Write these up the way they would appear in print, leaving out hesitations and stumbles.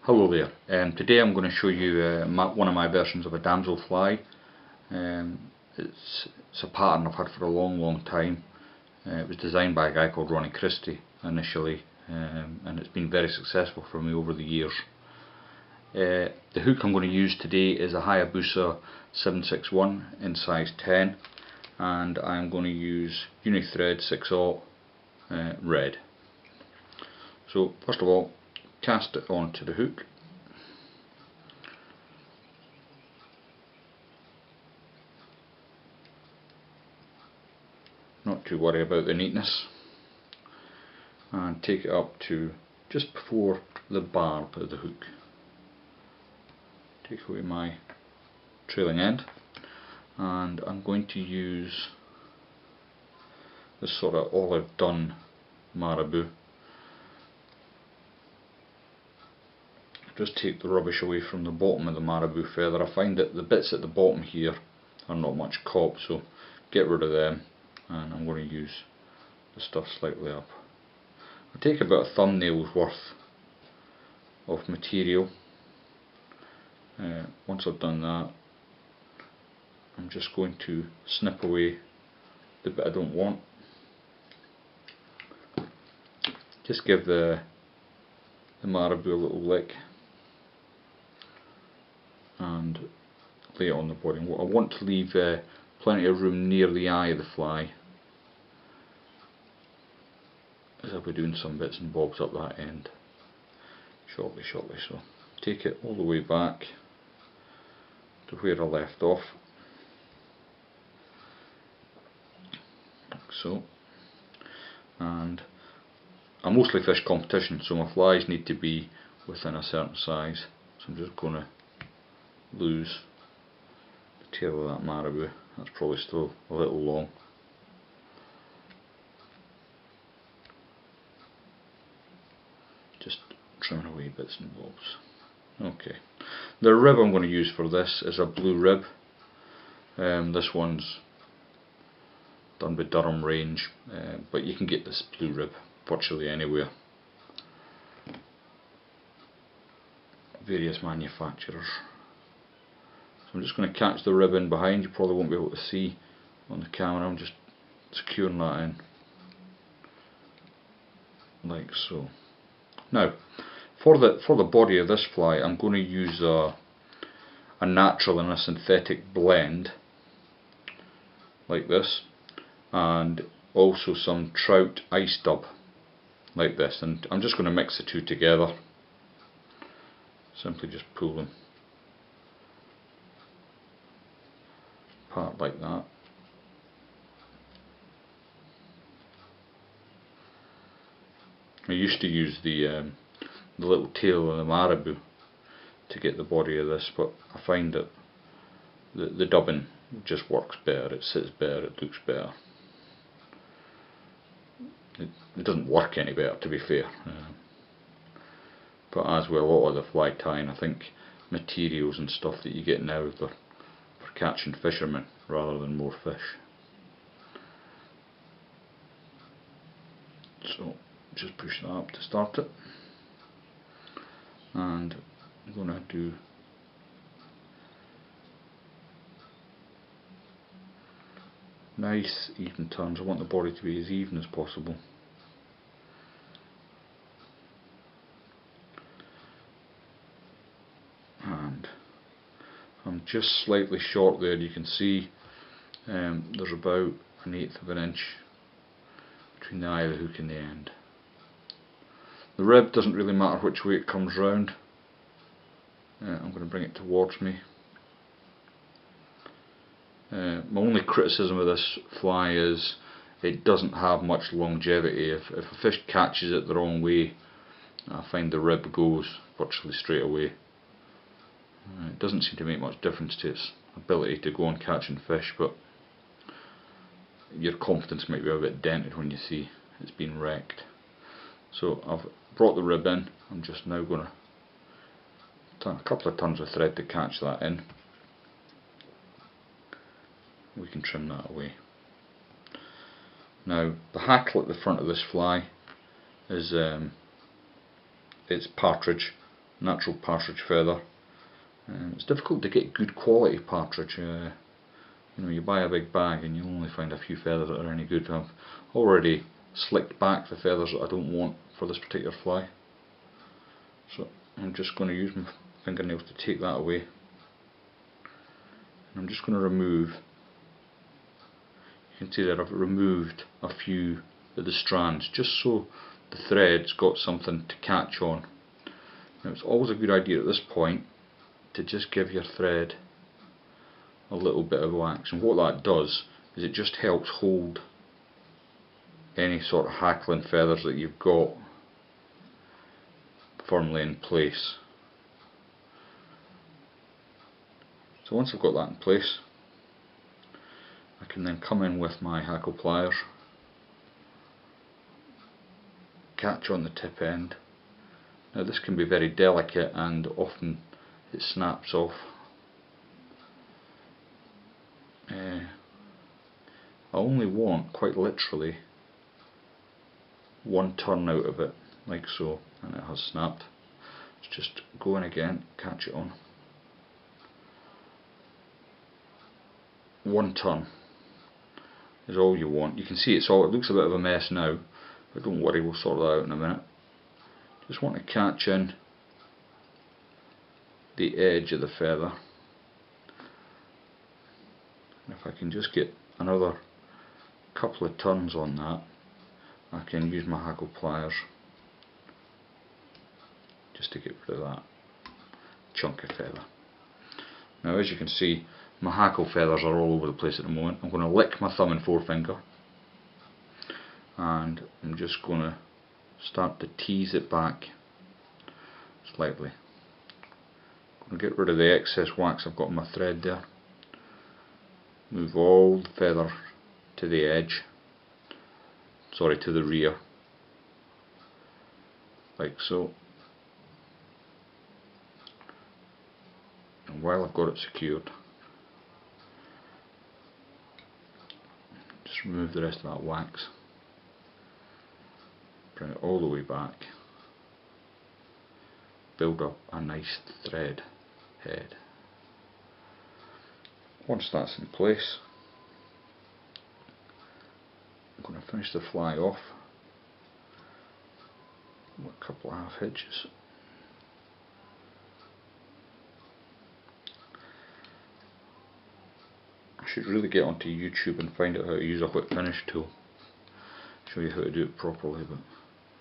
Hello there. Today I'm going to show you one of my versions of a damsel fly. It's a pattern I've had for a long time. It was designed by a guy called Ronnie Christie initially, and it's been very successful for me over the years. The hook I'm going to use today is a Hayabusa 761 in size 10, and I'm going to use Unithread 6/0 red. So first of all, cast it onto the hook. Not too worry about the neatness, and take it up to just before the barb of the hook. Take away my trailing end, and I'm going to use this sort of olive dun marabou. Just take the rubbish away from the bottom of the marabou feather. I find that the bits at the bottom here are not much cop, so get rid of them, and I'm going to use the stuff slightly up. I take about a thumbnail's worth of material. Once I've done that, I'm just going to snip away the bit I don't want. Just give the marabou a little lick and lay it on the body. I want to leave plenty of room near the eye of the fly, as I'll be doing some bits and bobs up that end shortly. So take it all the way back to where I left off, like so. And I mostly fish competition, so my flies need to be within a certain size, so I'm just going to lose the tail of that marabou. That's probably still a little long. Just trimming away bits and bobs. Okay, the rib I'm going to use for this is a blue rib. This one's done by Durham Range, but you can get this blue rib virtually anywhere. Various manufacturers. So I'm just going to catch the rib in behind. You probably won't be able to see on the camera. I'm just securing that in, like so. Now, for the body of this fly, I'm going to use a natural and a synthetic blend, like this, and also some trout ice dub, like this. And I'm just going to mix the two together. Simply just pull them apart like that. I used to use the little tail of the marabou to get the body of this, but I find that the dubbing just works better, it sits better, it looks better. It doesn't work any better, to be fair. But as with a lot of the fly tying, I think materials and stuff that you get now are for catching fishermen rather than more fish. So just push that up to start it, and I'm going to do nice even turns. I want the body to be as even as possible. And I'm just slightly short there. You can see there's about 1/8 of an inch between the eye of the hook and the end. The rib doesn't really matter which way it comes round. I'm going to bring it towards me. My only criticism of this fly is it doesn't have much longevity. If a fish catches it the wrong way, I find the rib goes virtually straight away. It doesn't seem to make much difference to its ability to go on catching fish, but your confidence might be a bit dented when you see it's been wrecked. So I've brought the rib in. I'm just now going to turn a couple of turns of thread to catch that in. We can trim that away. Now the hackle at the front of this fly is it's partridge, natural partridge feather. It's difficult to get good quality partridge. You know, you buy a big bag and you only find a few feathers that are any good. I've already slicked back the feathers that I don't want for this particular fly, so I'm just going to use my fingernails to take that away. And I'm just going to remove, you can see that I've removed a few of the strands just so the thread's got something to catch on. Now, it's always a good idea at this point to just give your thread a little bit of wax, and what that does is it just helps hold any sort of hackling feathers that you've got firmly in place. So once I've got that in place, I can then come in with my hackle pliers, catch on the tip end. Now this can be very delicate and often it snaps off. I only want, quite literally, one turn out of it, like so, and it has snapped. Let's just go in again, catch it on. One turn is all you want. You can see it looks a bit of a mess now, but don't worry, we'll sort that out in a minute. Just want to catch in the edge of the feather. And if I can just get another couple of turns on that, I can use my hackle pliers just to get rid of that chunk of feather. Now, as you can see, my hackle feathers are all over the place at the moment. I'm going to lick my thumb and forefinger, and I'm just going to start to tease it back slightly. I'm going to get rid of the excess wax I've got on my thread there. Move all the feather to the edge, to the rear, like so. And while I've got it secured, just remove the rest of that wax, bring it all the way back, build up a nice thread head. Once that's in place, I'm going to finish the fly off with a couple of half hitches. I should really get onto YouTube and find out how to use a whip finish tool, show you how to do it properly, but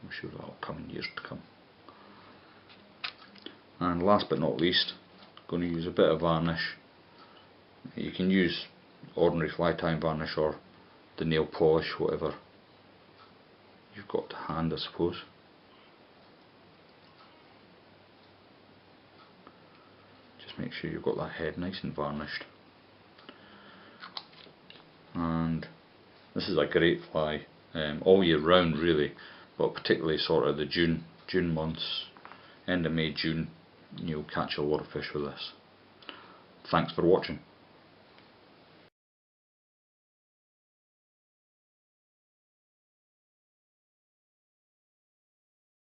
I'm sure that'll come in years to come. And last but not least, I'm going to use a bit of varnish. You can use ordinary fly tying varnish or the nail polish, whatever you've got to hand, I suppose. Just make sure you've got that head nice and varnished. And this is a great fly all year round really, but particularly sort of the June months, end of May, June, you'll catch a lot of fish with this. Thanks for watching.